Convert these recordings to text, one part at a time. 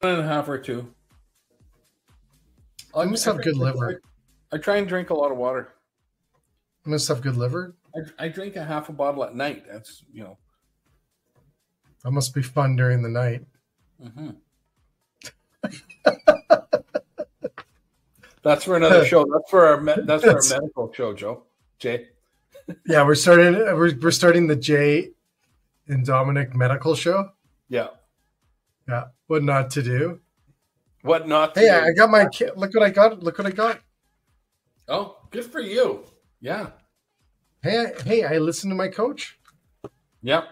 and a half or two. I must have good liver. I try and drink a lot of water. I must have good liver. I drink a half a bottle at night. That's, That must be fun during the night. Mm-hmm. That's for another show. That's for our medical show, Jay. Yeah, we're starting the Jay and Dominic medical show. Yeah. Yeah. What not to do. What not to do. Hey, I got my kit. Look what I got. Oh, good for you. Yeah. Hey, I listened to my coach. Yep.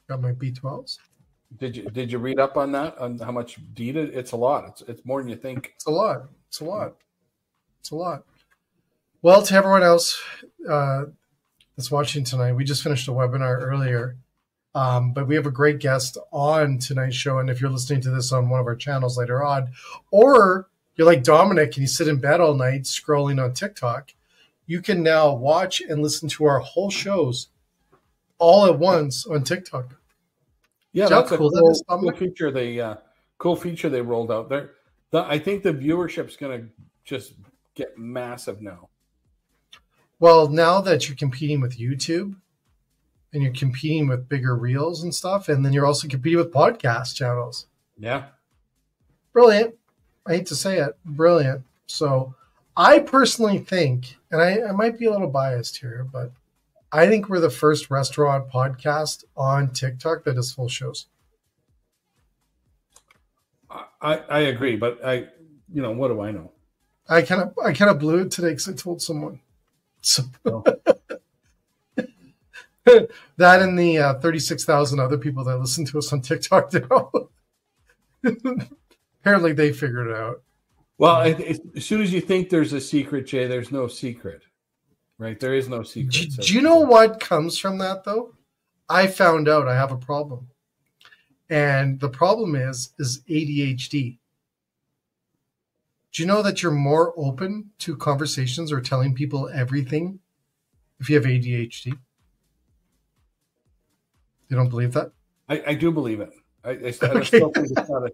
Got my B12s. Did you read up on that? On how much DEET? It's a lot. It's more than you think. It's a lot. Well, to everyone else that's watching tonight, we just finished a webinar earlier, but we have a great guest on tonight's show. And if you're listening to this on one of our channels later on, or you're like Dominic and you sit in bed all night scrolling on TikTok, you can now watch and listen to our whole shows all at once on TikTok. Yeah, that's a cool feature. Cool feature they rolled out there. I think the viewership's going to just get massive now. Well, now that you're competing with YouTube and you're competing with bigger reels and stuff, and then you're also competing with podcast channels. Yeah. Brilliant. I hate to say it. Brilliant. So I personally think, and I might be a little biased here, but I think we're the first restaurant podcast on TikTok that does full shows. I agree, but what do I know? I kind of blew it today because I told someone. So that and the 36,000 other people that listen to us on TikTok now. Apparently they figured it out. Well, as soon as you think there's a secret, Jay, there's no secret. Right? There is no secret. Do you know what comes from that, though? I found out I have a problem. And the problem is ADHD. Do you know that you're more open to conversations or telling people everything if you have ADHD? You don't believe that? I do believe it. I still think it's not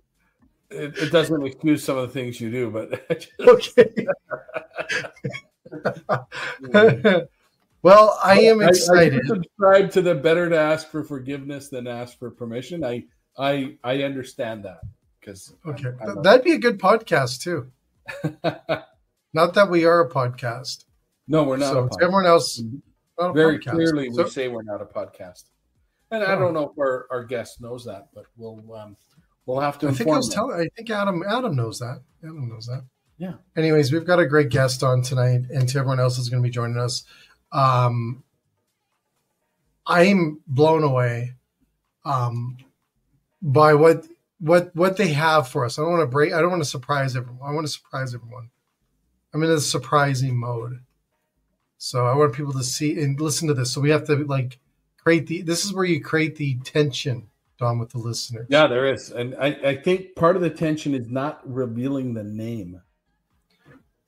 it doesn't excuse some of the things you do, but okay. Well, I am excited. I subscribe to the better to ask for forgiveness than ask for permission. I understand that because that'd be a good podcast too. Not that we are a podcast. No, we're not. So to everyone else, not a very podcast. Clearly, we say we're not a podcast, and I don't know if our guest knows that, but we'll have to inform them. I think Adam knows that. Adam knows that. Yeah. Anyways, we've got a great guest on tonight, and to everyone else who's going to be joining us, I'm blown away by what they have for us. I don't want to surprise everyone. I want to surprise everyone. I'm in a surprising mode. So I want people to see and listen to this. So we have to this is where you create the tension, Dom, with the listeners. Yeah, there is. And I think part of the tension is not revealing the name.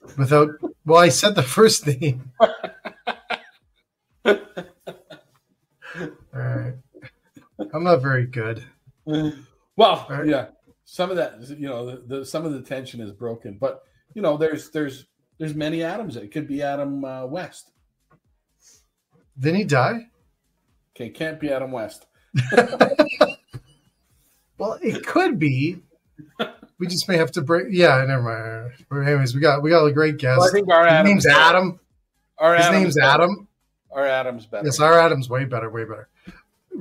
I said the first name. All right. I'm not very good. Well, right. Yeah. Some of that, some of the tension is broken, but there's many Adams. It could be Adam West. Didn't he die? Okay, can't be Adam West. Well, it could be. We just may have to break. Yeah, never mind. But anyways, we got a great guest. Well, I think his name's Adam. His name's Adam. Our Adam's better. Yes, our Adam's way better.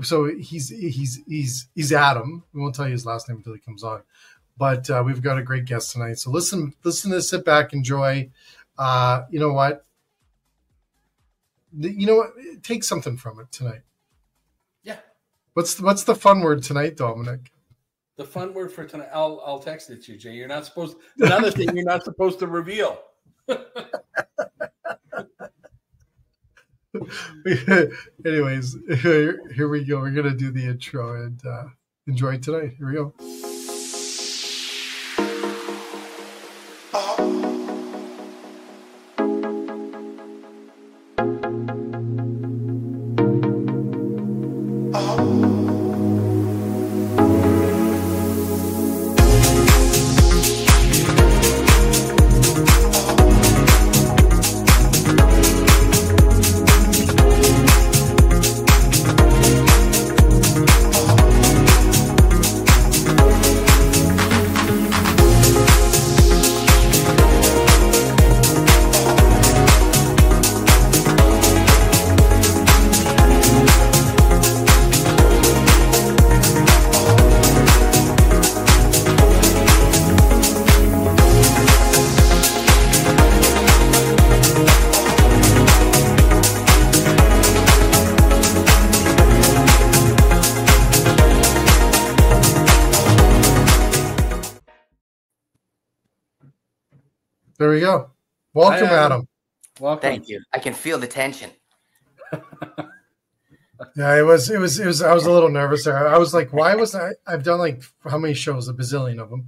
So he's Adam. We won't tell you his last name until he comes on. But we've got a great guest tonight. So listen to this, sit back, enjoy. You know what? Take something from it tonight. Yeah. What's the fun word tonight, Dominic? The fun word for tonight. I'll text it to you, Jay. You're not supposed. Another thing you're not supposed to reveal. Anyways, here we go. We're gonna do the intro and enjoy tonight. Here we go. There we go. Welcome, Hi, Adam. Welcome. Thank you. I can feel the tension. Yeah, it was. I was a little nervous there. I was like, why was I? I've done like how many shows? A bazillion of them,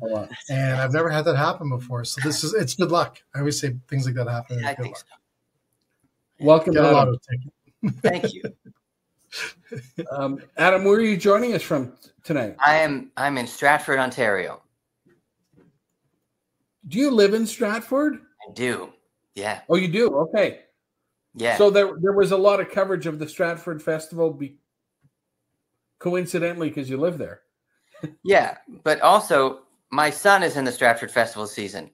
and I've never had that happen before. So it's good luck. I always say things like that happen. I think so. Welcome, Get a lot Adam. of Thank you. Adam, where are you joining us from tonight? I'm in Stratford, Ontario. Do you live in Stratford? I do. Yeah. Oh, you do? Okay. Yeah. So there was a lot of coverage of the Stratford Festival, coincidentally, because you live there. Yeah, but also my son is in the Stratford Festival season.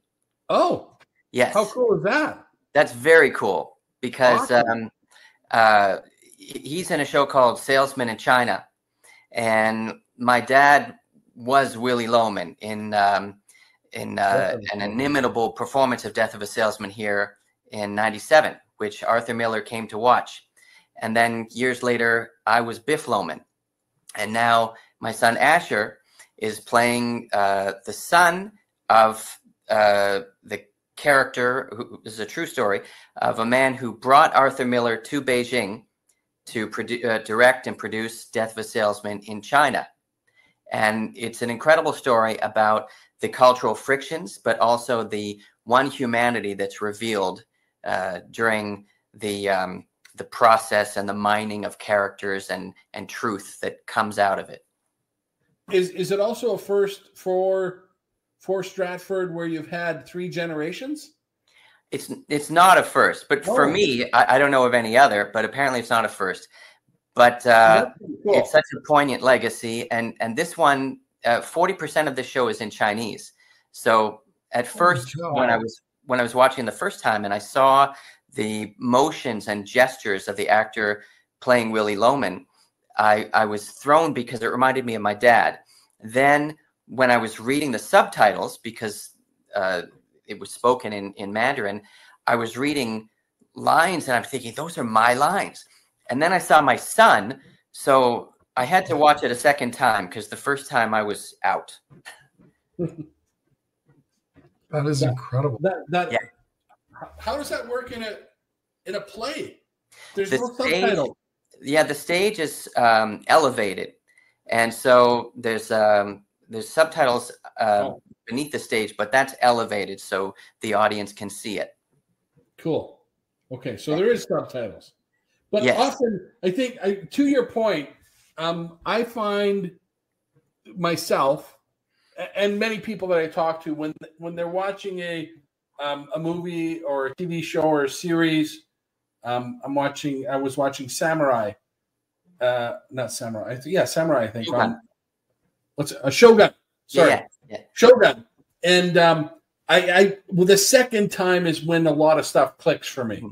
Oh, yes. How cool is that? That's very cool because Awesome. He's in a show called Salesman in China, and my dad was Willie Loman in an inimitable performance of Death of a Salesman here in '97, which Arthur Miller came to watch. And then years later, I was Biff Loman. And now my son Asher is playing the son of the character, who is a true story, of a man who brought Arthur Miller to Beijing to direct and produce Death of a Salesman in China. And it's an incredible story about the cultural frictions, but also the one humanity that's revealed during the process and the mining of characters and truth that comes out of it. Is it also a first for Stratford where you've had 3 generations? It's not a first, but for me, I don't know of any other, but apparently it's not a first. But cool. It's such a poignant legacy, and this one, 40% of the show is in Chinese. So at first, when I was watching the first time, and I saw the motions and gestures of the actor playing Willie Loman, I was thrown because it reminded me of my dad. Then when I was reading the subtitles, because it was spoken in Mandarin, I was reading lines and I'm thinking, those are my lines. And then I saw my son, so I had to watch it a second time because the first time I was out. That is incredible. Yeah. How does that work in a play? There's no subtitle. Yeah, the stage is elevated, and so there's subtitles beneath the stage, but that's elevated so the audience can see it. Cool. Okay, so there is subtitles, but often I think, to your point, I find myself and many people that I talk to when they're watching a movie or a TV show or a series. I was watching Samurai, not Samurai. Samurai. I think. What's a Shogun? Sorry, Shogun. And the second time is when a lot of stuff clicks for me.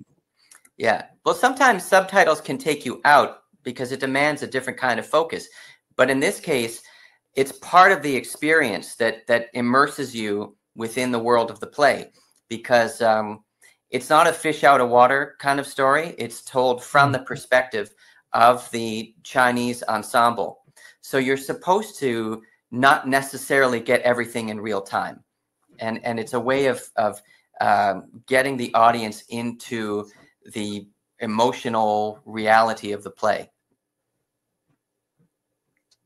Yeah. Well, sometimes subtitles can take you out because it demands a different kind of focus. But in this case, it's part of the experience that immerses you within the world of the play, because it's not a fish out of water kind of story. It's told from the perspective of the Chinese ensemble. So you're supposed to not necessarily get everything in real time. And it's a way of getting the audience into the emotional reality of the play.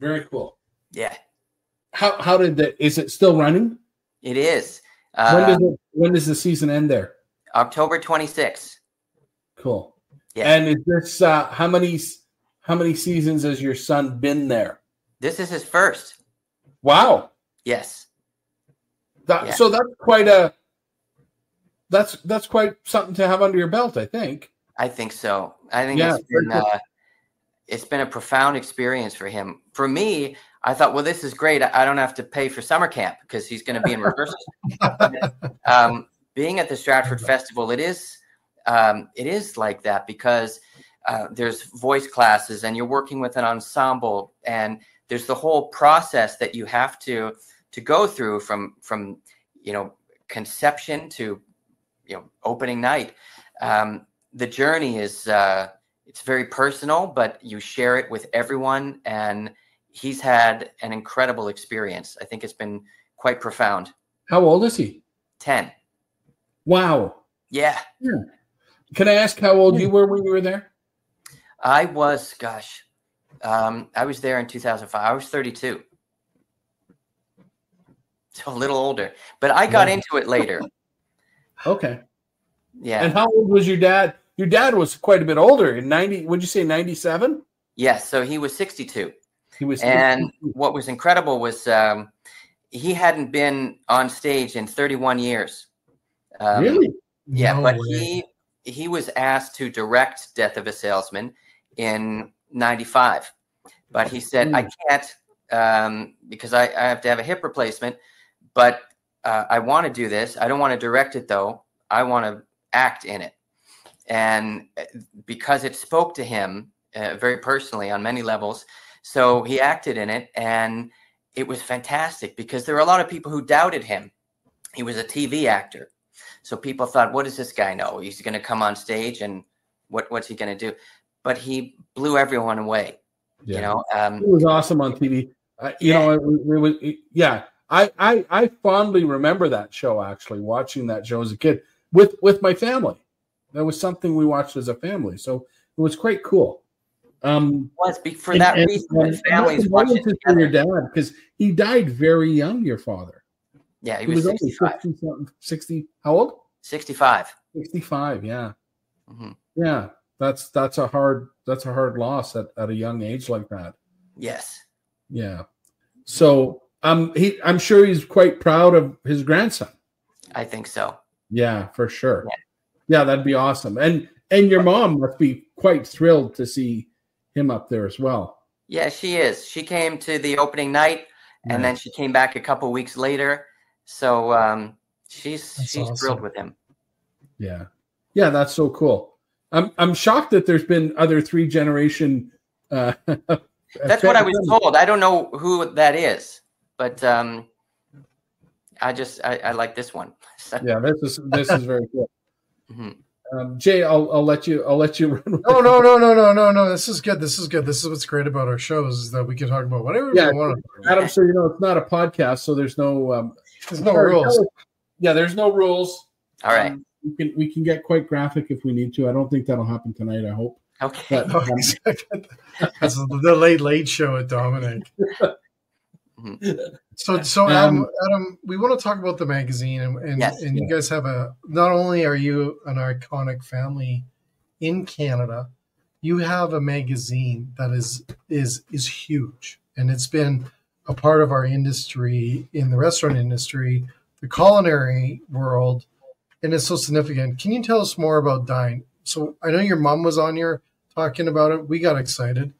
Very cool. Yeah. How did that? Is it still running? It is. When does the season end there? October 26th. Cool. Yeah. And is this how many seasons has your son been there? This is his first. Wow. Yes. So that's quite something to have under your belt, I think. I think so. I think it's been a profound experience for him. For me, I thought, well, this is great. I don't have to pay for summer camp because he's going to be in rehearsals. Being at the Stratford Festival, it is like that because there's voice classes and you're working with an ensemble, and there's the whole process that you have to go through from conception to opening night. The journey is it's very personal, but you share it with everyone, and he's had an incredible experience. I think it's been quite profound. How old is he? 10. Wow. Yeah. Can I ask how old you were when you were there? I was, I was there in 2005. I was 32. So a little older, but I got into it later. Okay. Yeah. And how old was your dad? Your dad was quite a bit older in 90. Would you say 97? Yes. So he was 62. He was. And what was incredible was he hadn't been on stage in 31 years. Really? Yeah. No but way. He was asked to direct Death of a Salesman in 95. But he said, I can't because I have to have a hip replacement. But I want to do this. I don't want to direct it, though. I want to act in it. And because it spoke to him very personally on many levels, so he acted in it. And it was fantastic because there were a lot of people who doubted him. He was a TV actor. So people thought, what does this guy know? He's going to come on stage and what's he going to do? But he blew everyone away. Yeah. You know, it was awesome on TV. You know, it was, I fondly remember that show, actually, watching that show as a kid with my family. That was something we watched as a family. So it was quite cool. For that reason, families watched it together. Your dad, because he died very young, your father. Yeah, he was 65. 60, how old? 65. 65, yeah. Mm-hmm. Yeah, that's a hard loss at a young age like that. Yes. Yeah. So I'm sure he's quite proud of his grandson. I think so. Yeah, for sure. Yeah, that'd be awesome. And your mom must be quite thrilled to see him up there as well. Yeah, she is. She came to the opening night, and then she came back a couple weeks later. So she's awesome. Thrilled with him. Yeah, that's so cool. I'm shocked that there's been other 3-generation. That's what I was told. I don't know who that is, but I like this one. Yeah, this is very cool. Mm-hmm. Jay, I'll let you run. No. This is good. This is what's great about our shows is that we can talk about whatever we want. Adam, so you know it's not a podcast, so there's no rules. Yeah, there's no rules. All right. We can get quite graphic if we need to. I don't think that'll happen tonight. I hope. Okay. But, that's the late show at Dominic. So Adam, we want to talk about the magazine, and you guys have not only are you an iconic family in Canada, you have a magazine that is huge, and it's been a part of our industry in the restaurant industry, the culinary world, and it's so significant. Can you tell us more about Dine? So I know your mom was on here talking about it. We got excited.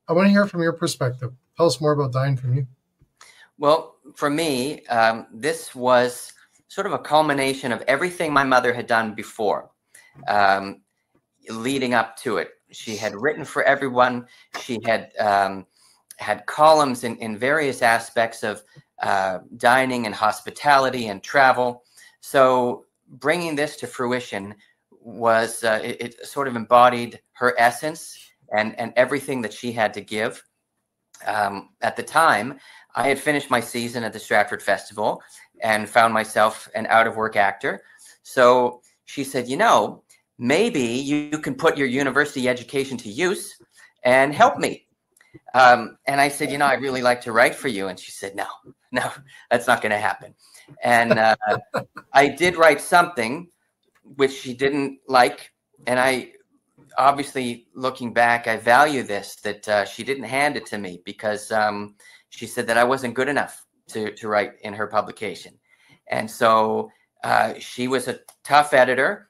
I want to hear from your perspective. Tell us more about Dine from you. Well, for me, this was sort of a culmination of everything my mother had done before, leading up to it. She had written for everyone. She had had columns in various aspects of dining and hospitality and travel. So bringing this to fruition was it sort of embodied her essence and everything that she had to give. At the time, I had finished my season at the Stratford Festival and found myself an out-of-work actor. So she said, maybe you can put your university education to use and help me. And I said, I'd really like to write for you. And she said, no, that's not going to happen. And I did write something which she didn't like. And I obviously, looking back, I value this, that she didn't hand it to me because she said that I wasn't good enough to write in her publication. And so she was a tough editor,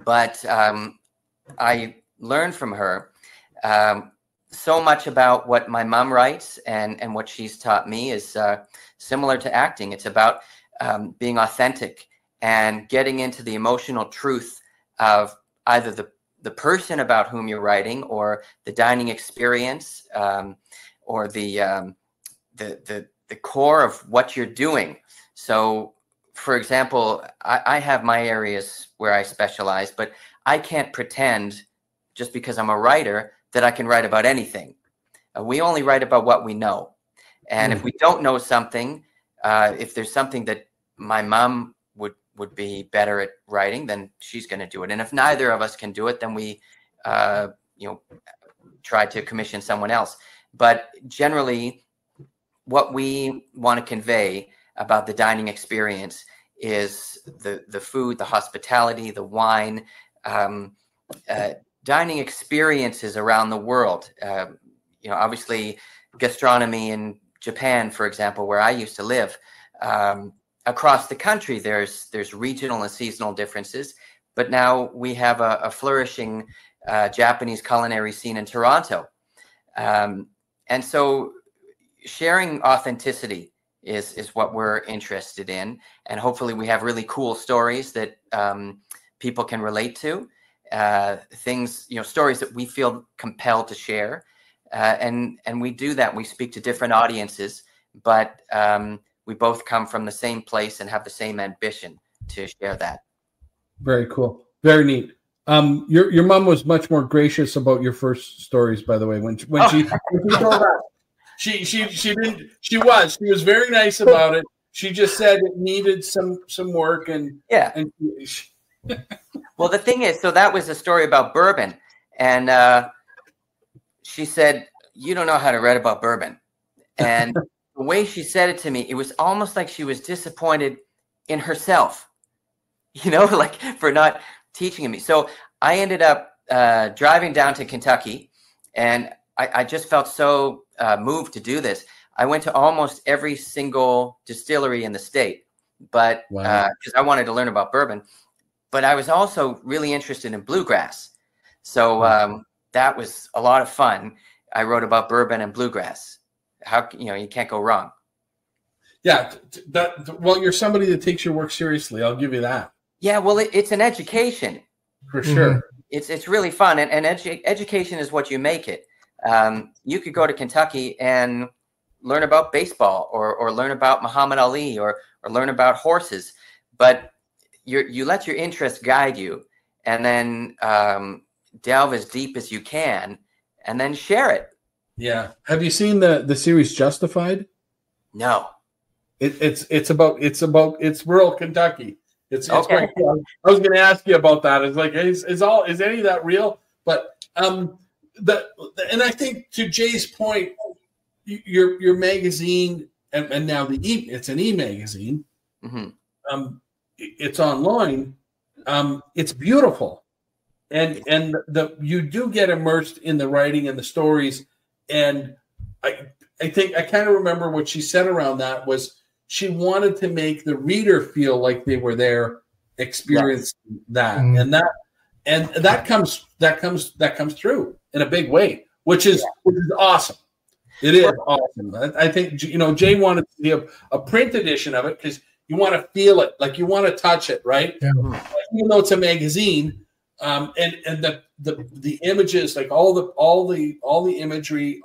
but I learned from her so much about what my mom writes and what she's taught me is similar to acting. It's about being authentic and getting into the emotional truth of either the person about whom you're writing or the dining experience or the core of what you're doing. So, for example, I have my areas where I specialize, but I can't pretend just because I'm a writer that I can write about anything. We only write about what we know. And if we don't know something, if there's something that my mom would would be better at writing, then she's going to do it. And if neither of us can do it, then we, try to commission someone else. But generally, what we want to convey about the dining experience is the food, the hospitality, the wine, dining experiences around the world. Obviously, gastronomy in Japan, for example, where I used to live, across the country, there's regional and seasonal differences. But now we have a flourishing Japanese culinary scene in Toronto. And so sharing authenticity is what we're interested in. And hopefully we have really cool stories that people can relate to, things, stories that we feel compelled to share. And we do that. We speak to different audiences, but we both come from the same place and have the same ambition to share that. Very cool. Very neat. Your mom was much more gracious about your first stories, by the way. When she told us, she was very nice about it. She just said it needed some work and well, the thing is, so that was a story about bourbon, and she said, "You don't know how to write about bourbon," and the way she said it to me, it was almost like she was disappointed in herself, like for not teaching me. So I ended up driving down to Kentucky, and I just felt so moved to do this. I went to almost every single distillery in the state, but because I wanted to learn about bourbon, but I was also really interested in bluegrass. So that was a lot of fun. I wrote about bourbon and bluegrass. How, you can't go wrong. Yeah. Well, you're somebody that takes your work seriously. I'll give you that. Yeah. Well, it's an education. For sure. It's really fun. And education is what you make it. You could go to Kentucky and learn about baseball or learn about Muhammad Ali or learn about horses, but you let your interest guide you, and then delve as deep as you can and then share it. Yeah. Have you seen the series Justified? No. It's rural Kentucky. It's okay. I was going to ask you about that. It's like, is any of that real? But and I think to Jay's point, your magazine and now it's an e-magazine. Mm-hmm. It's online. It's beautiful, and you do get immersed in the writing and the stories. And I think I kind of remember what she said around that was she wanted to make the reader feel like they were there experiencing that, and that comes through in a big way, which is awesome. It is awesome. I think Jay wanted to see a print edition of it because you want to feel it, like you want to touch it, right? Yeah. Even though it's a magazine, and the images, like all the imagery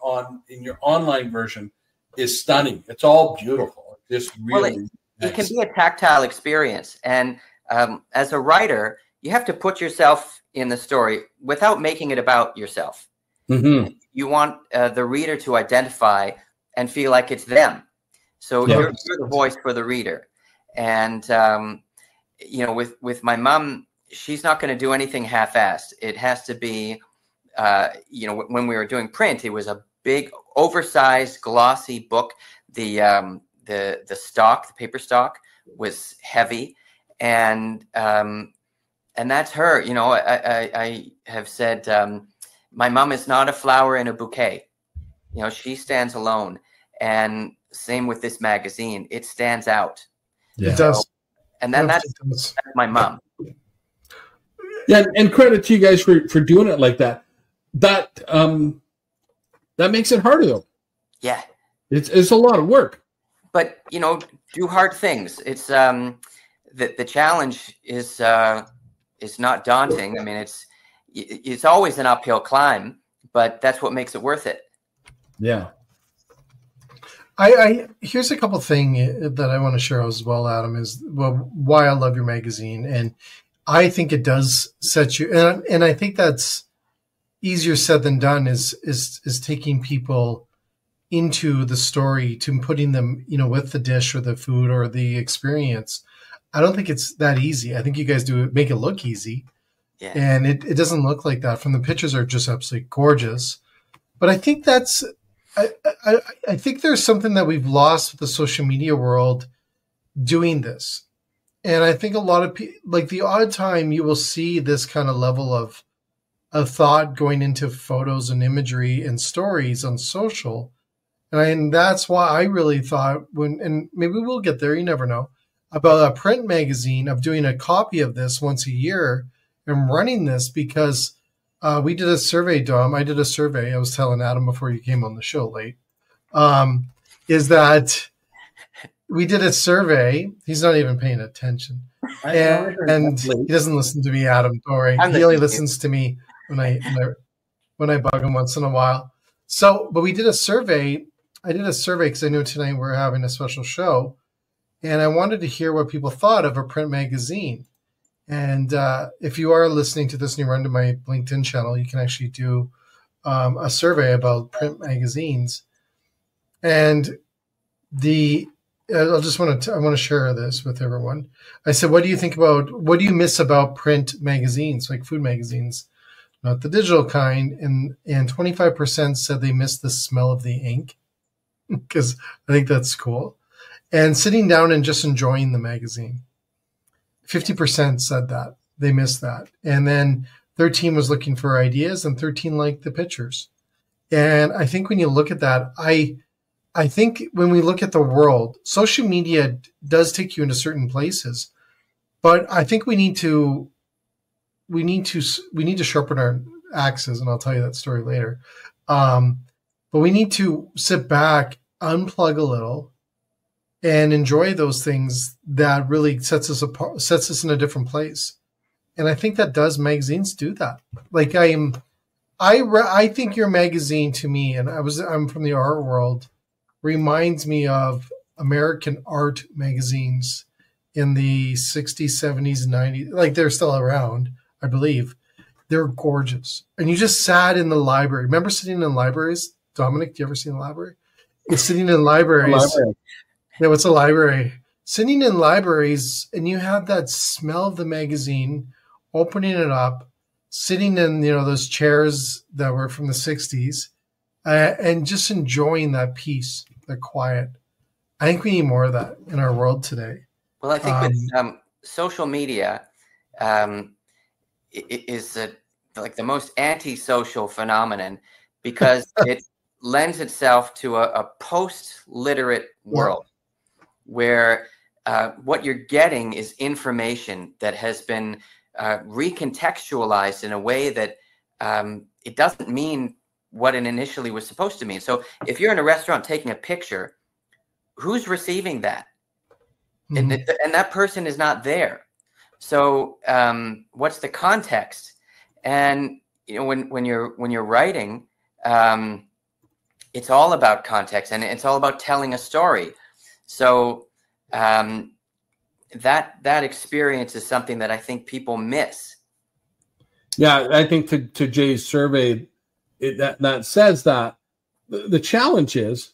in your online version is stunning. It's all beautiful. It's really nice. It can be a tactile experience, and as a writer, you have to put yourself in the story without making it about yourself. Mm-hmm. You want the reader to identify and feel like it's them. So you're the voice for the reader. And, with my mom, she's not going to do anything half-assed. It has to be, when we were doing print, it was a big, oversized, glossy book. The paper stock was heavy. And that's her. I have said, my mom is not a flower in a bouquet. She stands alone. And same with this magazine. It stands out. Yeah. It does. And then that's my mom. Yeah, and credit to you guys for doing it like that. That makes it harder though. Yeah. It's a lot of work. But do hard things. It's the challenge is not daunting. I mean, it's always an uphill climb, but that's what makes it worth it. Yeah. Here's a couple things that I want to share as well, Adam, is why I love your magazine. And I think it does set you, and I think that's easier said than done, is taking people into the story, to putting them, with the dish or the food or the experience. I don't think it's that easy. I think you guys make it look easy. Yeah. And it doesn't look like that. From the pictures are just absolutely gorgeous. But I think I think there's something that we've lost with the social media world doing this. And I think a lot of people, like the odd time you will see this kind of level of thought going into photos and imagery and stories on social. And that's why I really thought and maybe we'll get there, you never know, about a print magazine of doing a copy of this once a year and running this, because we did a survey, Dom. I did a survey. I was telling Adam before you came on the show late, is that we did a survey. He's not even paying attention. And he doesn't listen to me, Adam. Don't worry. He only listens to me when I bug him once in a while. So, but we did a survey. I did a survey because I knew tonight we're having a special show. And I wanted to hear what people thought of a print magazine. And if you are listening to this and you run to my LinkedIn channel, you can actually do a survey about print magazines. And I want to share this with everyone. I said, what do you miss about print magazines, like food magazines, not the digital kind? And 25% said they miss the smell of the ink, because I think that's cool. And sitting down and just enjoying the magazine. 50% said that they missed that. And then 13 was looking for ideas and 13 liked the pictures. And I think when you look at that, I think when we look at the world, social media does take you into certain places, but I think we need to sharpen our axes, and I'll tell you that story later. But we need to sit back, unplug a little, and enjoy those things that really sets us apart, sets us in a different place. And I think that magazines do that. Like I think your magazine to me, and I'm from the art world, reminds me of American art magazines in the 60s, 70s, 90s. Like they're still around, I believe. They're gorgeous. And you just sat in the library. Remember sitting in libraries? Dominic, do you ever see in the library? It's sitting in libraries. Yeah, what's a library? Sitting in libraries, and you have that smell of the magazine, opening it up, sitting in those chairs that were from the 60s, and just enjoying that peace, that quiet. I think we need more of that in our world today. Well, I think with social media is like the most anti-social phenomenon, because it lends itself to a post-literate world. Where what you're getting is information that has been recontextualized in a way that it doesn't mean what it initially was supposed to mean. So if you're in a restaurant taking a picture, who's receiving that? Mm-hmm. And that person is not there. So what's the context? And when you're writing, it's all about context, and it's all about telling a story. So that experience is something that I think people miss. Yeah, I think to Jay's survey, that says that the challenge is,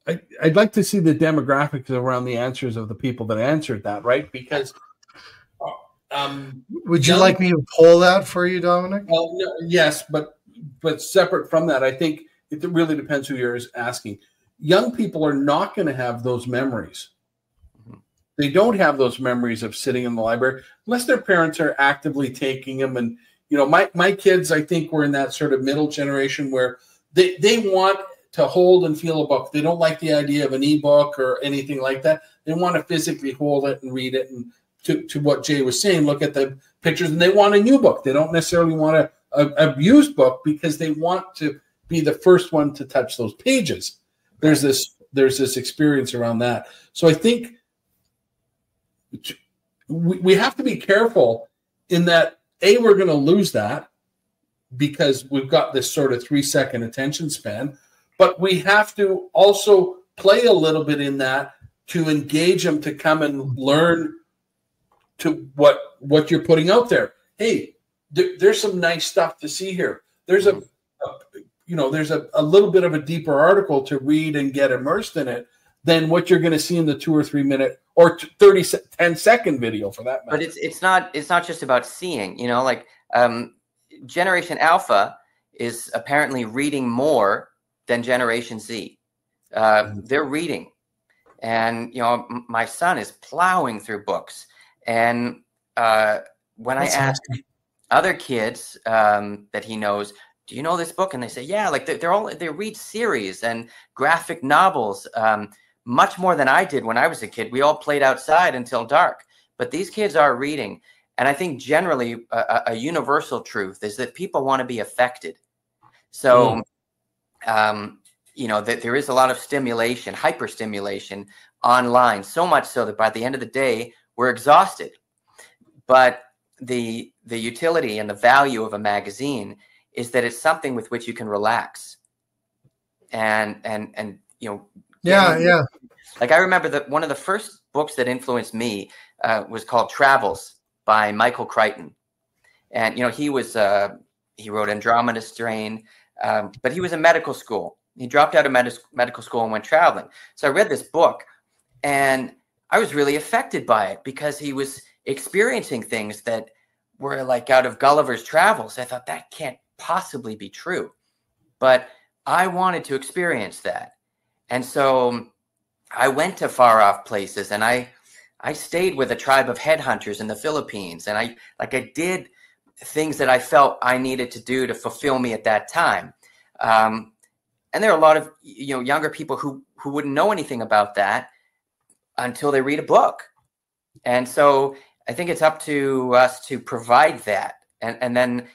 I'd like to see the demographics around the answers of the people that answered that, right? Because would you like me to poll that for you, Dominic? Well, no, yes, but separate from that, I think it really depends who you're asking. Young people are not going to have those memories. They don't have those memories of sitting in the library unless their parents are actively taking them. And, my kids, I think, were in that sort of middle generation where they want to hold and feel a book. They don't like the idea of an ebook or anything like that. They want to physically hold it and read it. And to what Jay was saying, look at the pictures, and they want a new book. They don't necessarily want a used book because they want to be the first one to touch those pages. There's this experience around that. So I think we have to be careful in that, we're going to lose that because we've got this sort of 3-second attention span, but we have to also play a little bit in that to engage them to come and learn to what you're putting out there. Hey, there's some nice stuff to see here. There's there's a little bit of a deeper article to read and get immersed in it. than what you're going to see in the 2 or 3 minute or 10-second video for that matter. But it's not just about seeing, like Generation Alpha is apparently reading more than Generation Z. They're reading. And, my son is plowing through books. And when I ask other kids that he knows, do you know this book? And they say, yeah, like they read series and graphic novels much more than I did when I was a kid. We all played outside until dark, but these kids are reading. And I think generally a universal truth is that people want to be affected. So, that there is a lot of stimulation, hyperstimulation online, so much so that by the end of the day, we're exhausted. But the utility and the value of a magazine is that it's something with which you can relax. And Yeah. Like I remember that one of the first books that influenced me was called Travels by Michael Crichton. And, he wrote Andromeda Strain, but he was in medical school. He dropped out of medical school and went traveling. So I read this book and I was really affected by it because he was experiencing things that were like out of Gulliver's Travels. I thought that can't possibly be true, but I wanted to experience that. And so I went to far off places and I stayed with a tribe of headhunters in the Philippines. And I did things that I felt I needed to do to fulfill me at that time. And there are a lot of, younger people who wouldn't know anything about that until they read a book. And so I think it's up to us to provide that. And then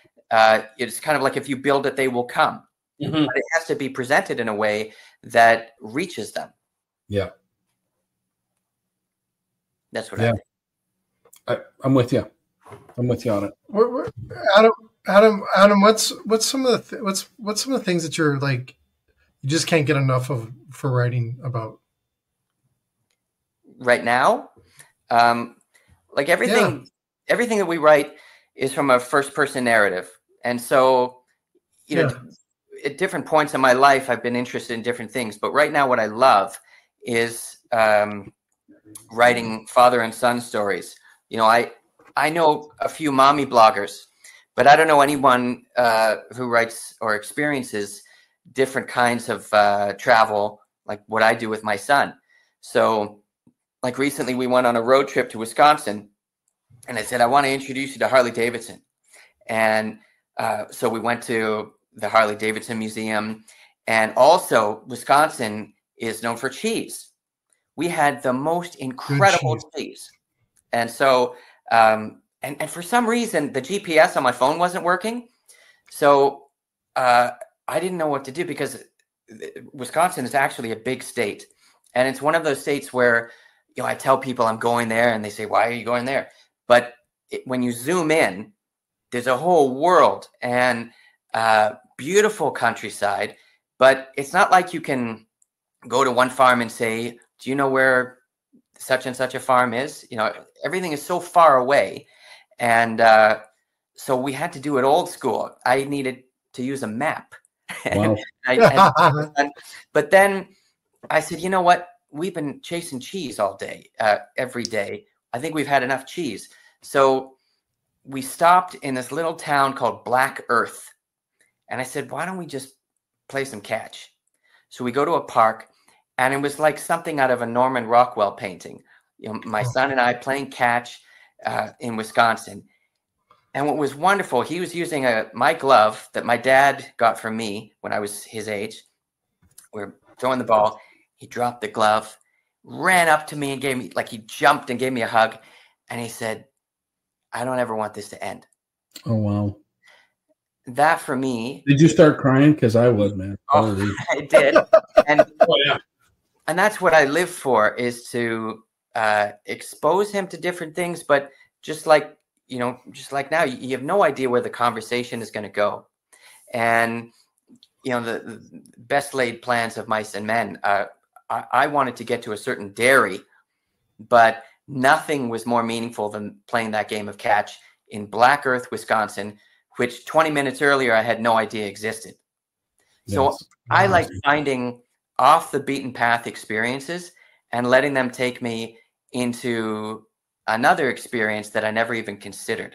it's kind of like if you build it, they will come. Mm-hmm. But it has to be presented in a way that reaches them. Yeah. That's what I think. I'm with you. I'm with you on it. Adam, what's some of the things that you're like, you just can't get enough of for writing about right now? Like everything that we write is from a first person narrative. And so, at different points in my life, I've been interested in different things, but right now what I love is, writing father and son stories. I know a few mommy bloggers, but I don't know anyone who writes or experiences different kinds of travel like what I do with my son. So like recently we went on a road trip to Wisconsin and I said, I want to introduce you to Harley Davidson. And so we went to the Harley Davidson Museum, and also Wisconsin is known for cheese. We had the most incredible cheese. And so, and for some reason, the GPS on my phone wasn't working. So I didn't know what to do because Wisconsin is actually a big state. And it's one of those states where, I tell people I'm going there and they say, why are you going there? But when you zoom in, there's a whole world and beautiful countryside. But it's not like you can go to one farm and say, do you know where such and such a farm is? Everything is so far away. And so we had to do it old school. I needed to use a map. Wow. But then I said, you know what? We've been chasing cheese all day, every day. I think we've had enough cheese. So we stopped in this little town called Black Earth. And I said, why don't we just play some catch? So we go to a park. And it was like something out of a Norman Rockwell painting. My son and I playing catch in Wisconsin. And what was wonderful, he was using my glove that my dad got from me when I was his age. We're throwing the ball. He dropped the glove, ran up to me and gave me, he jumped and gave me a hug. And he said, I don't ever want this to end. Oh, wow. That for me. Did you start crying? Because I was, man. Oh, I did. And, yeah. And that's what I live for, is to expose him to different things. But just like now, you have no idea where the conversation is going to go. And, the best laid plans of mice and men, I wanted to get to a certain dairy, but nothing was more meaningful than playing that game of catch in Black Earth, Wisconsin, which 20 minutes earlier I had no idea existed. So I like finding off the beaten path experiences and letting them take me into another experience that I never even considered.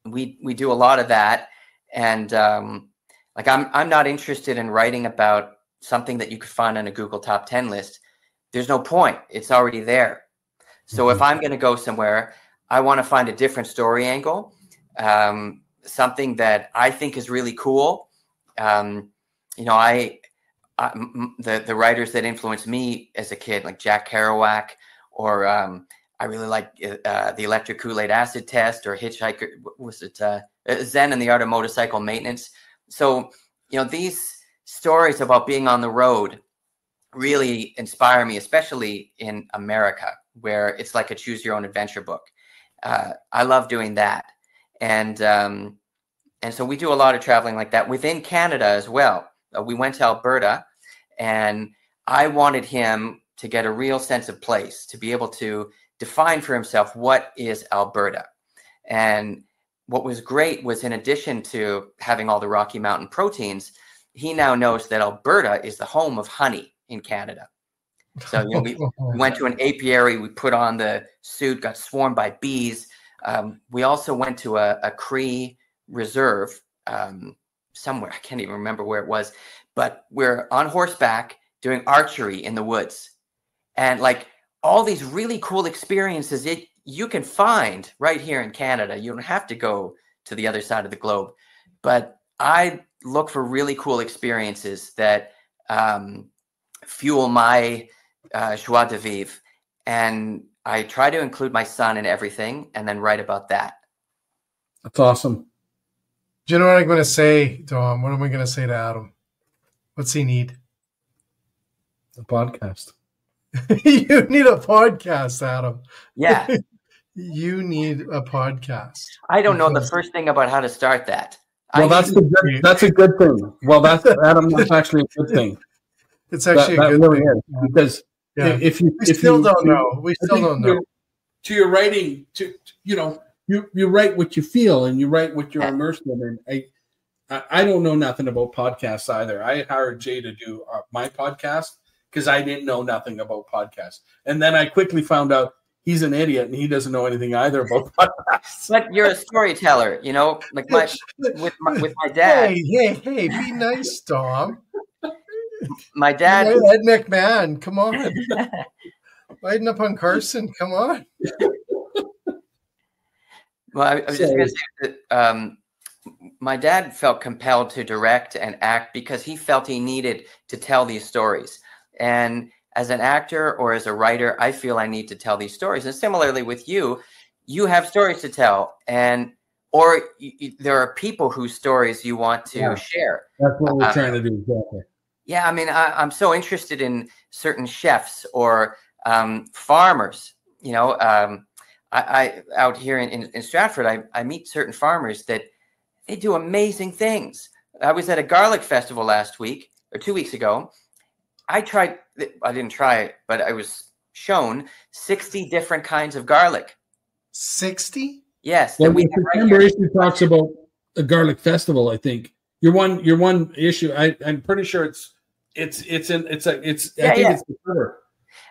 We do a lot of that. And like I'm not interested in writing about something that you could find on a Google top 10 list. There's no point. It's already there. So if I'm going to go somewhere, I want to find a different story angle, something that I think is really cool. The writers that influenced me as a kid, like Jack Kerouac, or I really like the Electric Kool-Aid Acid Test, or Hitchhiker. Was it Zen and the Art of Motorcycle Maintenance? So, these stories about being on the road really inspire me, especially in America, where it's like a choose your own adventure book. I love doing that. And so we do a lot of traveling like that within Canada as well. We went to Alberta, and I wanted him to get a real sense of place, to be able to define for himself what is Alberta. And what was great was, in addition to having all the Rocky Mountain proteins, he now knows that Alberta is the home of honey in Canada. So we went to an apiary, we put on the suit, got swarmed by bees. We also went to a Cree reserve somewhere. I can't even remember where it was, but we're on horseback doing archery in the woods. And like all these really cool experiences you can find right here in Canada. You don't have to go to the other side of the globe. But I look for really cool experiences that fuel my joie de vivre. And I try to include my son in everything and then write about that. That's awesome. Do you know what I'm going to say, Dom? What am I going to say to Adam? What's he need? A podcast. You need a podcast, Adam. Yeah. You need a podcast. I don't know the first thing about how to start that. Well, that's a good thing. Well, that's actually a good thing. It's actually a good thing. Because if you still don't know. To your writing, you write what you feel and you write what you're immersed in. And I don't know nothing about podcasts either. I hired Jay to do my podcast because I didn't know nothing about podcasts. And then I quickly found out he's an idiot and he doesn't know anything either about podcasts. But you're a storyteller, like with my dad. Hey, be nice, Dom. My dad. Ed McMahon, come on. Lighten up on Carson, come on. Well, I was just going to say that my dad felt compelled to direct and act because he felt he needed to tell these stories. And as an actor or as a writer, I feel I need to tell these stories. And similarly with you have stories to tell, or there are people whose stories you want to share. That's what we're trying to do. Exactly. Yeah, I mean, I'm so interested in certain chefs or farmers. I out here in Stratford, I meet certain farmers that they do amazing things. I was at a garlic festival last week or 2 weeks ago. I didn't try it, but I was shown 60 different kinds of garlic. 60? Yes. Well, September issue talks about a garlic festival. I think your one issue. I'm pretty sure it's the cover.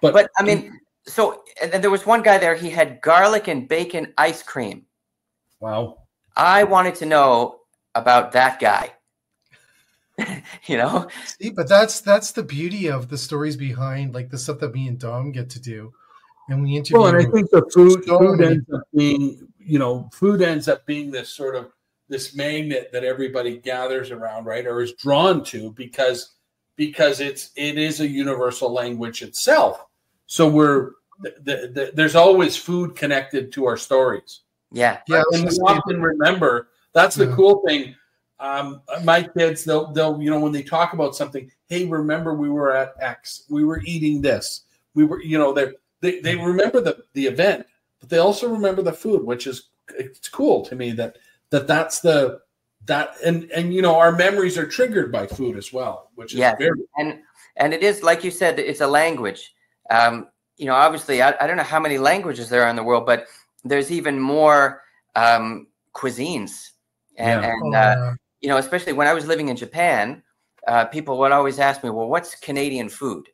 But I mean, so and there was one guy there. He had garlic and bacon ice cream. Wow. I wanted to know about that guy. See, but that's the beauty of the stories behind like the stuff that me and Dom get to do, and we interview. Well, and I think the food ends up being this sort of this magnet that everybody gathers around, right, or is drawn to because it is a universal language itself. So there's always food connected to our stories. Yeah. And we often remember. That's the cool thing. My kids, they'll when they talk about something, hey, remember we were at X, we were eating this, we were, they remember the event, but they also remember the food, which is it's cool to me that's and our memories are triggered by food as well, which is very and it is like you said, it's a language. Obviously, I don't know how many languages there are in the world, but there's even more cuisines. And especially when I was living in Japan, people would always ask me, well, what's Canadian food?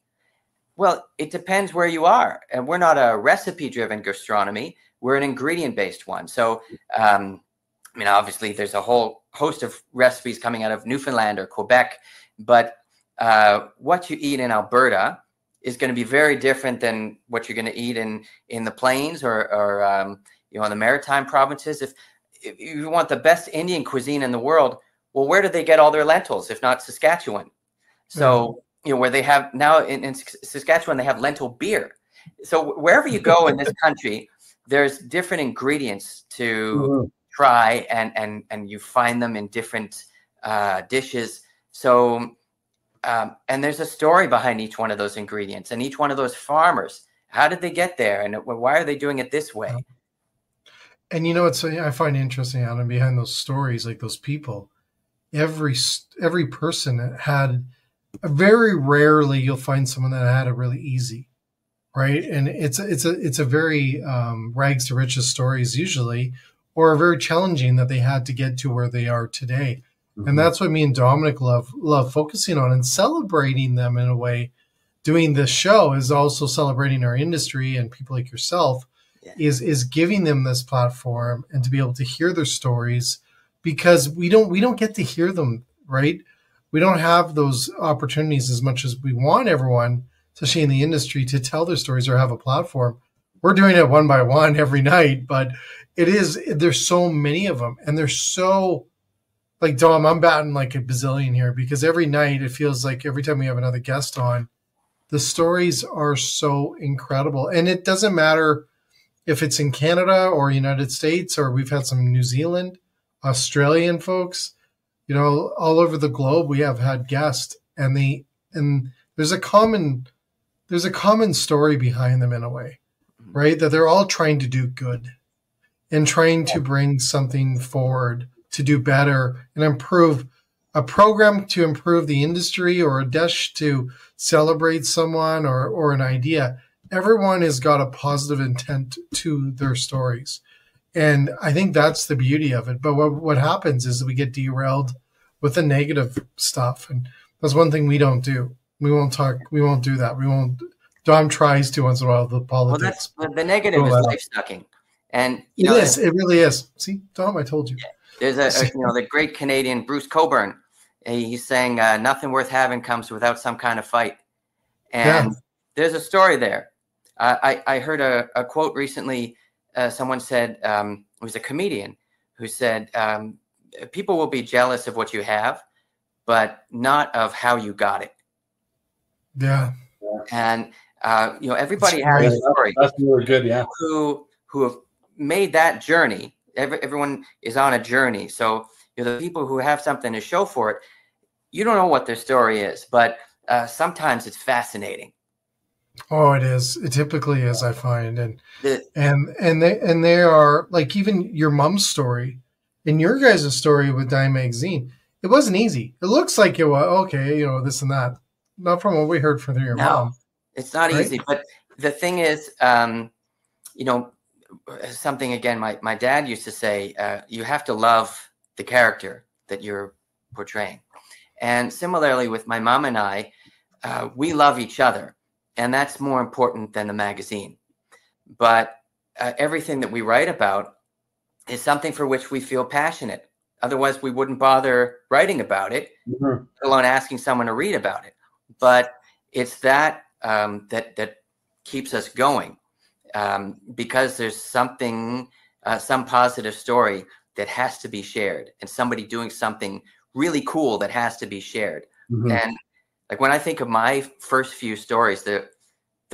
Well, it depends where you are. And we're not a recipe-driven gastronomy. We're an ingredient-based one. So, obviously, there's a whole host of recipes coming out of Newfoundland or Quebec. But what you eat in Alberta is going to be very different than what you're going to eat in the plains or in the maritime provinces. If you want the best Indian cuisine in the world, well, where do they get all their lentils, if not Saskatchewan? So, where they have now in Saskatchewan, they have lentil beer. So wherever you go in this country, there's different ingredients to try, and you find them in different dishes. So, and there's a story behind each one of those ingredients and each one of those farmers. How did they get there? And why are they doing it this way? And it's I find interesting, Adam, behind those stories, like those people, every person had, very rarely you'll find someone that had it really easy, right? And it's a very rags to riches stories usually, or very challenging that they had to get to where they are today. And that's what me and Dominic love focusing on and celebrating them in a way. Doing this show is also celebrating our industry and people like yourself, is giving them this platform and to be able to hear their stories, because we don't get to hear them, right? We don't have those opportunities as much as we want everyone, especially in the industry, to tell their stories or have a platform. We're doing it one by one every night, but there's so many of them, and they're so, like, Dom, I'm batting like a bazillion here, because every night it feels like every time we have another guest on, the stories are so incredible. And it doesn't matter if it's in Canada or United States, or we've had some New Zealand, Australian folks, all over the globe. We have had guests, and there's a common story behind them in a way, right? That they're all trying to do good and trying to bring something forward to do better and improve a program, to improve the industry, or a dish to celebrate someone, or an idea. Everyone has got a positive intent to their stories. And I think that's the beauty of it. But what happens is that we get derailed with the negative stuff. And that's one thing we don't do. We won't talk. We won't do that. We won't. Dom tries to once in a while, the politics. Well, the negative is life sucking. And it really is. See, Dom, I told you. There's the great Canadian Bruce Cockburn. He's saying nothing worth having comes without some kind of fight. And there's a story there. I heard a quote recently. Someone said, it was a comedian who said, people will be jealous of what you have, but not of how you got it. Yeah. And, everybody has a story. That's really good, yeah. Who have made that journey. Everyone is on a journey. So, the people who have something to show for it, you don't know what their story is, but sometimes it's fascinating. Oh, it is. It typically is, I find. And they are, like, even your mom's story and your guys' story with Dine Magazine. It wasn't easy. It looks like it was okay, this and that. Not from what we heard from your mom. It's not easy. But the thing is, something, again, my dad used to say, you have to love the character that you're portraying. And similarly with my mom and I, we love each other. And that's more important than the magazine. But everything that we write about is something for which we feel passionate. Otherwise, we wouldn't bother writing about it, let alone asking someone to read about it. But it's that that keeps us going, because there's something, some positive story that has to be shared, and somebody doing something really cool that has to be shared. And like, when I think of my first few stories, the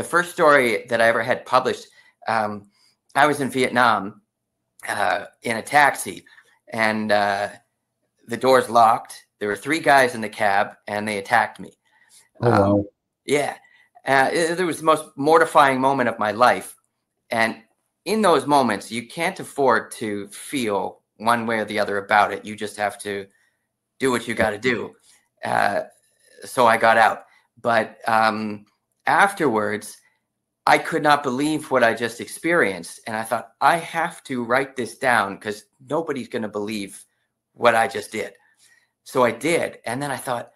first story that I ever had published, I was in Vietnam in a taxi, and the doors locked. There were 3 guys in the cab, and they attacked me. Oh, wow. Yeah. It was the most mortifying moment of my life. And in those moments, you can't afford to feel one way or the other about it. You just have to do what you got to do. So I got out. But afterwards, I could not believe what I just experienced. And I thought, I have to write this down, because nobody's going to believe what I just did. So I did. And then I thought,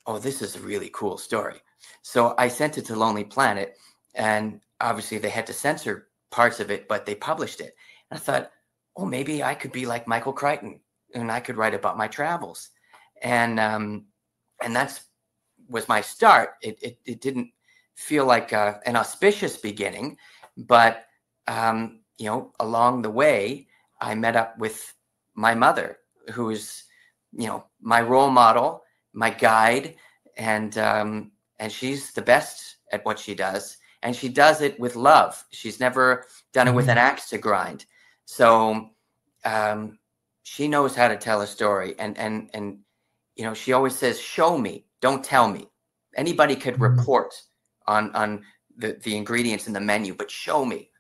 oh, this is a really cool story. So I sent it to Lonely Planet, and obviously they had to censor parts of it, but they published it. And I thought, oh, maybe I could be like Michael Crichton and I could write about my travels. And that's was my start. It didn't feel like an auspicious beginning, but along the way, I met up with my mother, who is, my role model, my guide, and she's the best at what she does, and she does it with love. She's never done it with an axe to grind. So she knows how to tell a story, and she always says, "Show me, don't tell me." Anybody could report on the ingredients in the menu, but show me.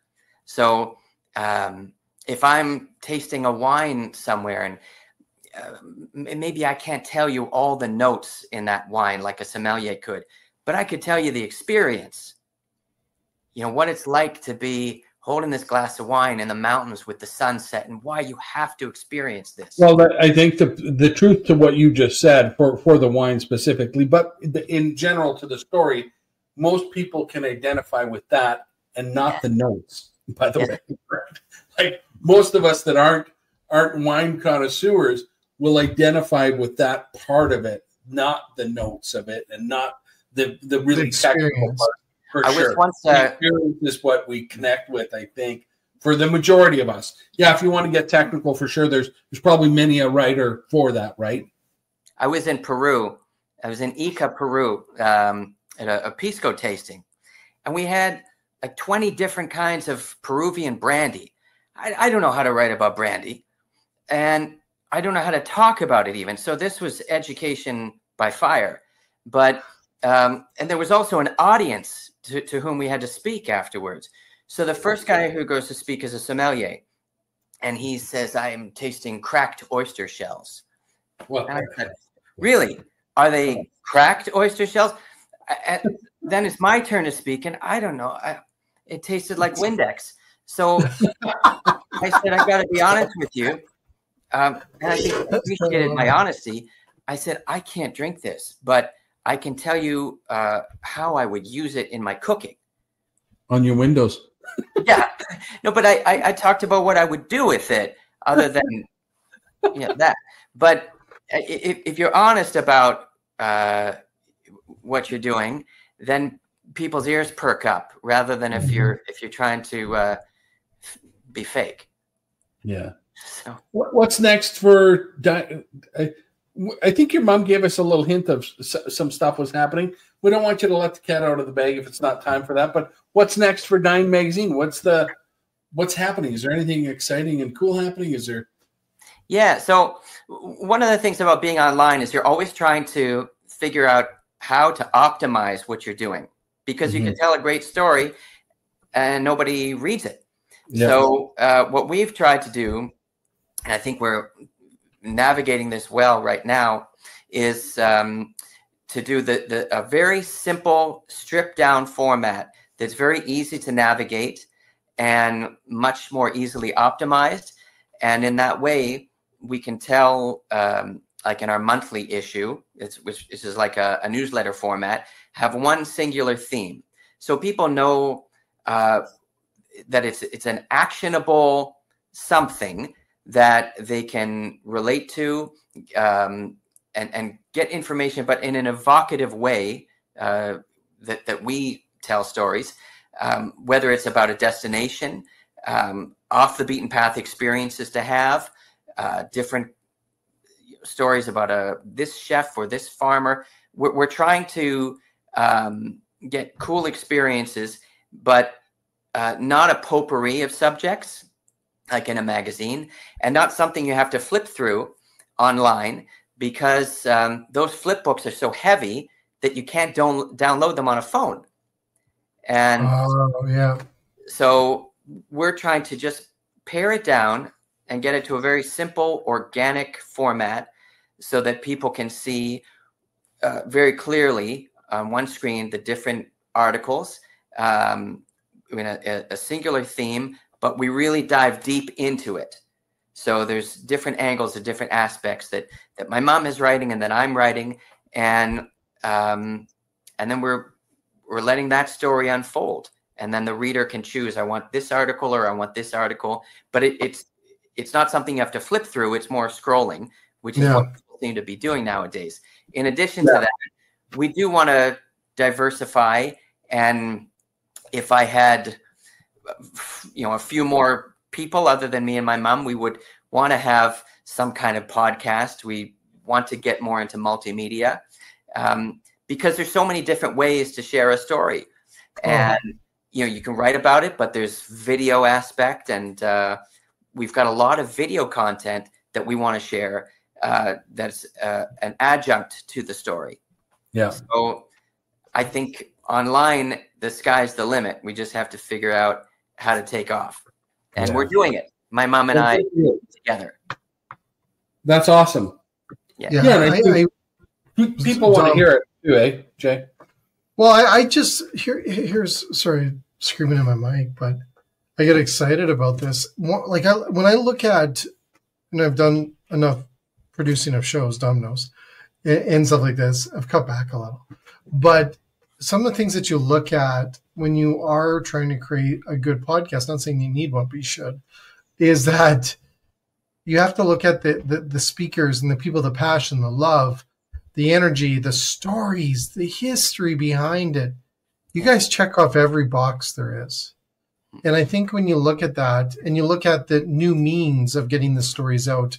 So if I'm tasting a wine somewhere and maybe I can't tell you all the notes in that wine like a sommelier could, but I could tell you the experience, what it's like to be holding this glass of wine in the mountains with the sunset, and why you have to experience this. Well, I think the truth to what you just said for the wine specifically, but in general to the story, most people can identify with that and not the notes, by the way. Like most of us that aren't wine connoisseurs will identify with that part of it, not the notes of it, and not the really technical part. For sure. The experience is what we connect with, I think, for the majority of us. Yeah, if you want to get technical, for sure, there's probably many a writer for that, right? I was in Peru. I was in Ica, Peru, at a pisco tasting. And we had like 20 different kinds of Peruvian brandy. I don't know how to write about brandy. And I don't know how to talk about it even. So this was education by fire. But and there was also an audience to whom we had to speak afterwards. So the first guy who goes to speak is a sommelier, and he says, "I am tasting cracked oyster shells." Well, and I said, "Really? Are they cracked oyster shells?" Then it's my turn to speak, and I don't know. It tasted like Windex. So I said, "I got to be honest with you," and I think he appreciated my honesty. I said, "I can't drink this, but I can tell you how I would use it in my cooking." On your windows. Yeah. No, but I talked about what I would do with it other than that. But if you're honest about what you're doing, then people's ears perk up rather than if you're trying to be fake. Yeah. So what's next for I think your mom gave us a little hint of some stuff was happening. We don't want you to let the cat out of the bag if it's not time for that. But what's next for Dine Magazine? What's happening? Is there anything exciting and cool happening? Is there? Yeah. So one of the things about being online is you're always trying to figure out how to optimize what you're doing, because you can tell a great story and nobody reads it. Yeah. So what we've tried to do, and I think we're navigating this well right now, is to do a very simple stripped down format that's very easy to navigate and much more easily optimized. And in that way, we can tell, like in our monthly issue, which is like a newsletter format, have one singular theme. So people know that it's an actionable something that they can relate to and get information, but in an evocative way that we tell stories, whether it's about a destination, off the beaten path experiences to have, different stories about this chef or this farmer. We're trying to get cool experiences, but not a potpourri of subjects like in a magazine, and not something you have to flip through online, because those flip books are so heavy that you can't download them on a phone. And so we're trying to just pare it down and get it to a very simple, organic format so that people can see very clearly on one screen the different articles in a singular theme, but we really dive deep into it. So there's different angles and different aspects that my mom is writing and that I'm writing. And and then we're letting that story unfold. And then the reader can choose, I want this article or I want this article. But it's not something you have to flip through. It's more scrolling, which is what people seem to be doing nowadays. In addition to that, we do want to diversify. And if I had, a few more people other than me and my mom, we would want to have some kind of podcast. We want to get more into multimedia because there's so many different ways to share a story. And you can write about it, but there's video aspect, and we've got a lot of video content that we want to share that's an adjunct to the story. Yeah. So I think online, the sky's the limit. We just have to figure out how to take off. And we're doing it. My mom and I together. That's awesome. Yeah. People want to hear it too, eh, Jay? Well, I just here's sorry, screaming in my mic, but I get excited about this. When I look at, and I've done enough producing of shows, Dom knows, and stuff like this, I've cut back a little. But some of the things that you look at when you are trying to create a good podcast, not saying you need one, but you should, is that you have to look at the speakers and the people, the passion, the love, the energy, the stories, the history behind it. You guys check off every box there is. And I think when you look at that and you look at the new means of getting the stories out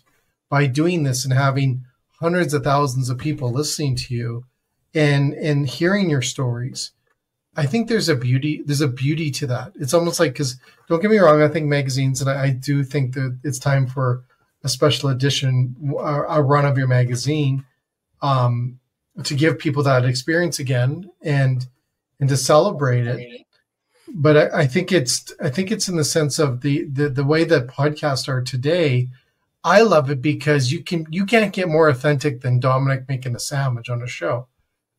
by doing this and having hundreds of thousands of people listening to you and hearing your stories, I think there's a beauty to that. It's almost like, because don't get me wrong, I think magazines, and I do think that it's time for a special edition, a run of your magazine, to give people that experience again and to celebrate it. But I think it's in the sense of the way that podcasts are today. I love it because you can't get more authentic than Dominic making a sandwich on a show,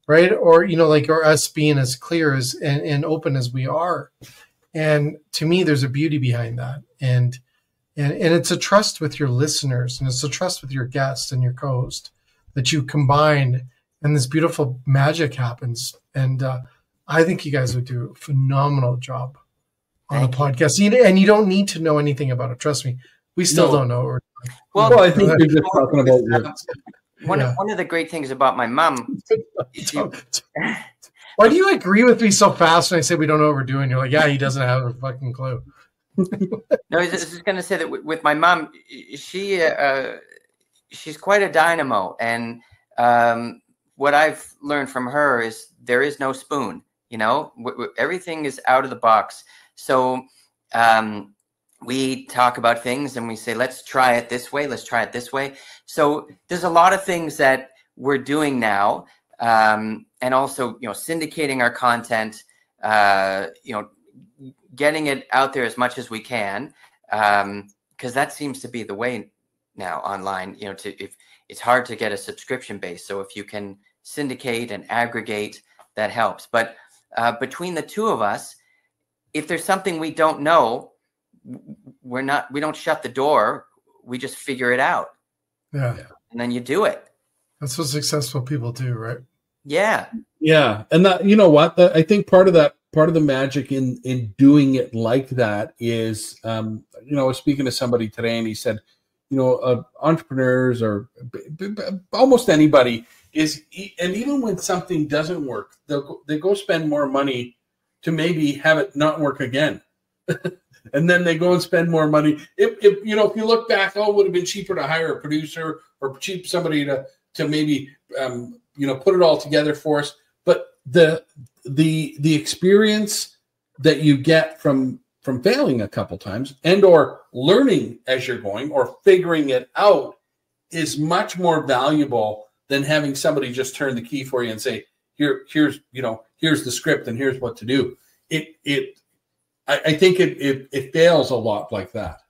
right? Or or us being as clear as and open as we are. And to me, there's a beauty behind that, and it's a trust with your listeners, and it's a trust with your guests and your co-host that you combine, and this beautiful magic happens. And I think you guys would do a phenomenal job on a podcast. And you don't need to know anything about it. Trust me. We still don't know. Well, I think you're just talking about one of the great things about my mom. Why do you agree with me so fast when I say we don't know what we're doing? You're like, yeah, he doesn't have a fucking clue. No, I was just going to say that with my mom, she's quite a dynamo. And what I've learned from her is there is no spoon, everything is out of the box. So we talk about things and we say, let's try it this way. Let's try it this way. So there's a lot of things that we're doing now. And also, syndicating our content, getting it out there as much as we can. Because that seems to be the way now online, if it's hard to get a subscription base. So if you can syndicate and aggregate, that helps. But between the two of us, if there's something we don't know, we don't shut the door. We just figure it out. Yeah. And then you do it. That's what successful people do, right? Yeah. Yeah. And that, I think part of the magic in doing it like that is, I was speaking to somebody today and he said, entrepreneurs or almost anybody and even when something doesn't work, they go spend more money to maybe have it not work again. And then they go and spend more money. If you look back, it would have been cheaper to hire a producer or somebody to maybe, put it all together for us. But the experience that you get from failing a couple times and or learning as you're going or figuring it out is much more valuable than having somebody just turn the key for you and say, here's the script and here's what to do. I think it fails a lot like that.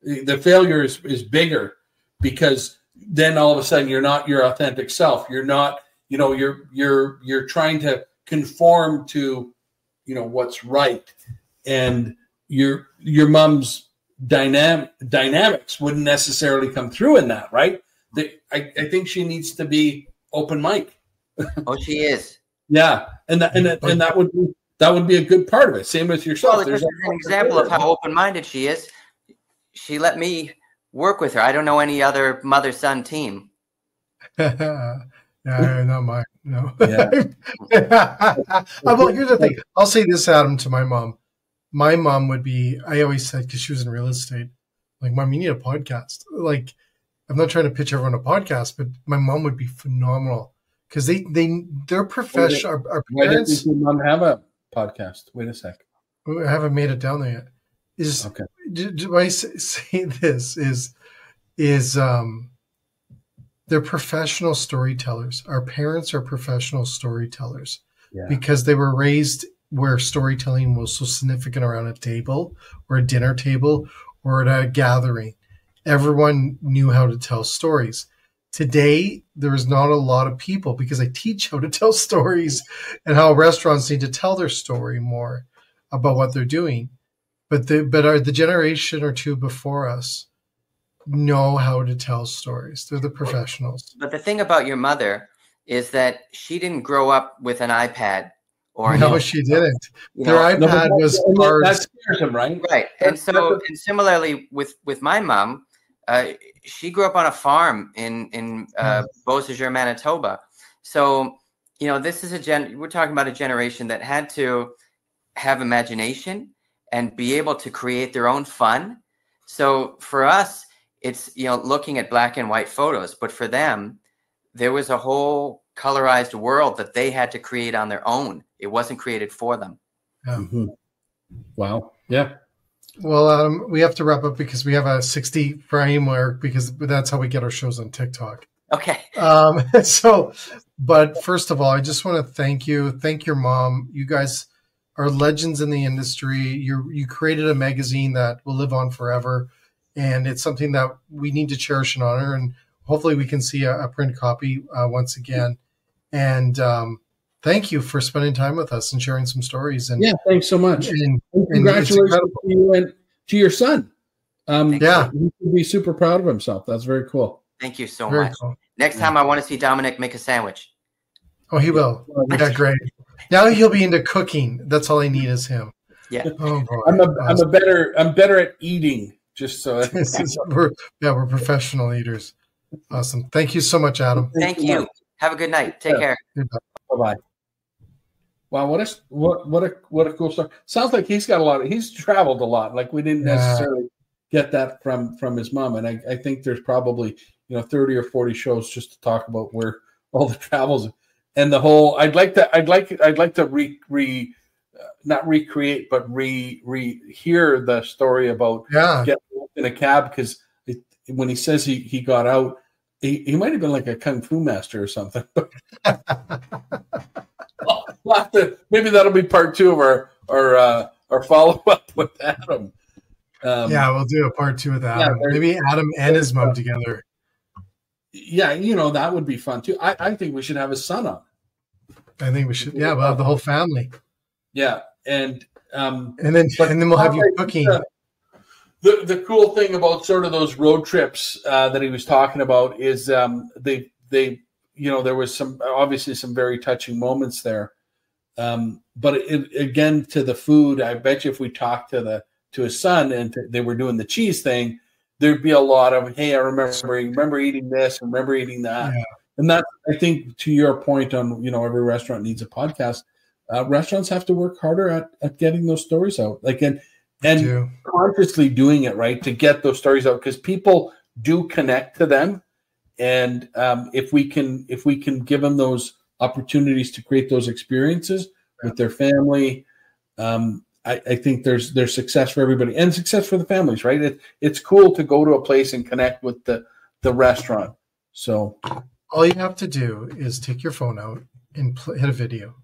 The failure is bigger because then all of a sudden you're not your authentic self. You're not, you're trying to conform to, what's right. And your mom's dynamics wouldn't necessarily come through in that, right? I think she needs to be open mic. Oh, she is. Yeah, and that would be a good part of it. Same with yourself. Well, there's an example of how open-minded she is. She let me work with her. I don't know any other mother-son team. Yeah, not mine. No. Yeah. Well, here's the thing. I'll say this, Adam, to my mom. My mom would be. I always said, because she was in real estate, like, Mom, you need a podcast. Like, I'm not trying to pitch everyone a podcast, but my mom would be phenomenal because they're professional. Our why didn't your mom have a podcast? Wait a sec. I haven't made it down there yet. Okay. Do I say this is they're professional storytellers. Our parents are professional storytellers because they were raised where storytelling was so significant around a table or a dinner table or at a gathering. Everyone knew how to tell stories. Today, there is not a lot of people, because I teach how to tell stories and how restaurants need to tell their story more about what they're doing. But the generation or two before us know how to tell stories. They're the professionals. But the thing about your mother is that she didn't grow up with an iPad. No, she didn't. Their iPad was ours. That scares them, right? Right. And similarly with my mom, she grew up on a farm in Beausejour, Manitoba. So, this is we're talking about a generation that had to have imagination and be able to create their own fun. So for us, it's, looking at black and white photos, but for them, there was a whole colorized world that they had to create on their own. It wasn't created for them. Yeah. Mm-hmm. Wow. Yeah. Well, Adam, we have to wrap up because we have a 60 framework because that's how we get our shows on TikTok. Okay. But first of all, I just want to thank you. Thank your mom. You guys are legends in the industry. You created a magazine that will live on forever. And it's something that we need to cherish and honor. And hopefully we can see a print copy once again. And thank you for spending time with us and sharing some stories. And thanks so much. And congratulations to you and to your son. He should be super proud of himself. That's very cool. Thank you so much. Cool. Next time I want to see Dominic make a sandwich. Oh, he will. Yeah, great. Now he'll be into cooking. That's all I need is him. Yeah. Oh, boy. I'm better at eating. Just so we're professional eaters. Awesome. Thank you so much, Adam. Thank you. Have a good night. Take care. Bye-bye. Wow, what a cool story. Sounds like he's traveled a lot. Like we didn't necessarily get that from his mom. And I think there's probably 30 or 40 shows just to talk about where all the travels and the whole. I'd like to not recreate, but hear the story about getting in a cab, because when he says he got out, he might have been like a kung fu master or something. Maybe that'll be part 2 of our follow up with Adam. We'll do a part 2 with Adam. Maybe Adam and his mom together. Yeah, that would be fun too. I think we should have his son on. I think we should. Yeah, we'll have the whole family. Yeah, and then we'll have you cooking. The cool thing about sort of those road trips that he was talking about is they there was obviously some very touching moments there, but again to the food, I bet you if we talked to his son and they were doing the cheese thing, there'd be a lot of, hey, I remember eating this, remember eating that. Yeah. And that, I think, to your point on, every restaurant needs a podcast. Restaurants have to work harder at getting those stories out, and consciously doing it, right, to get those stories out, because people do connect to them. And if we can give them those opportunities to create those experiences with their family, I think there's success for everybody and success for the families, right? It's cool to go to a place and connect with the restaurant. So all you have to do is take your phone out and hit a video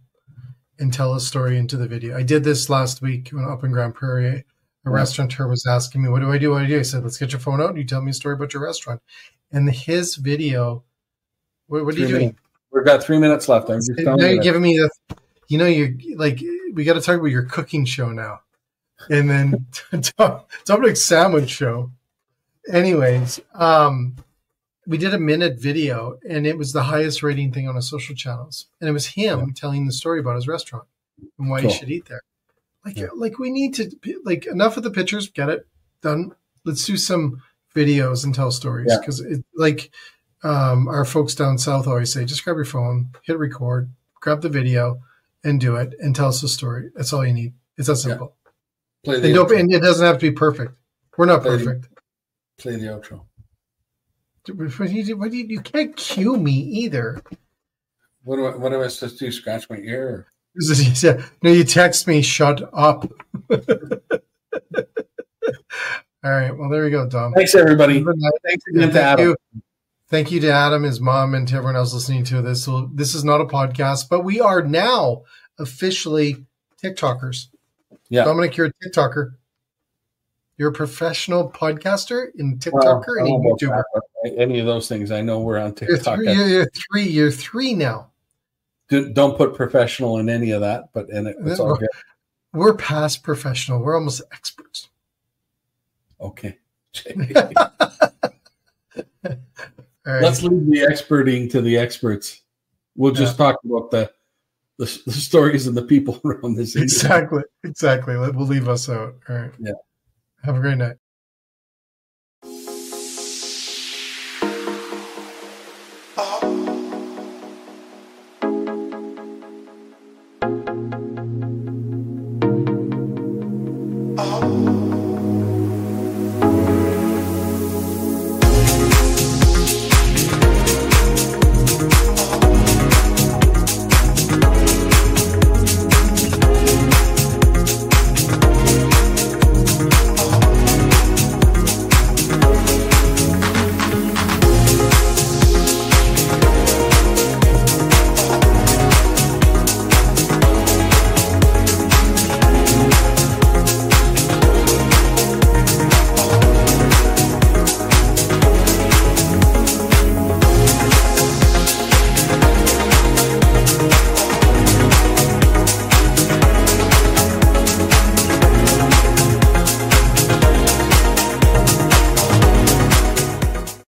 and tell a story into the video. I did this last week when up in Grand Prairie. A restaurateur was asking me, what do I do? I said, let's get your phone out and you tell me a story about your restaurant. And his video, what are you doing? We've got 3 minutes left. I'm just now you're giving me you're like, we got to talk about your cooking show now. And then Dominic's sandwich show. Anyways, we did a minute video, and it was the highest rating thing on his social channels. And it was him telling the story about his restaurant and why you should eat there. Like we need to, like, enough of the pictures, get it done. Let's do some videos and tell stories. Because our folks down south always say, just grab your phone, hit record, grab the video and do it and tell us a story. That's all you need. It's that simple. And it doesn't have to be perfect. We're not perfect. Play the outro. What do you can't cue me either. What am I supposed to do? Scratch my ear? No, you text me, shut up. All right. Well, there we go, Dom. Thanks, everybody. Thanks again to Adam. Thank you to Adam, his mom, and to everyone else listening to this. So this is not a podcast, but we are now officially TikTokers. Yeah. Dominic, you're a TikToker. You're a professional podcaster and TikToker and a YouTuber. Any of those things. I know we're on TikTok. You're three now. Don't put professional in any of that, but it's all good. We're past professional. We're almost experts. Okay. Right. Let's leave the experting to the experts. We'll just talk about the stories and the people around this industry. Exactly. We'll leave us out. All right. Yeah. Have a great night.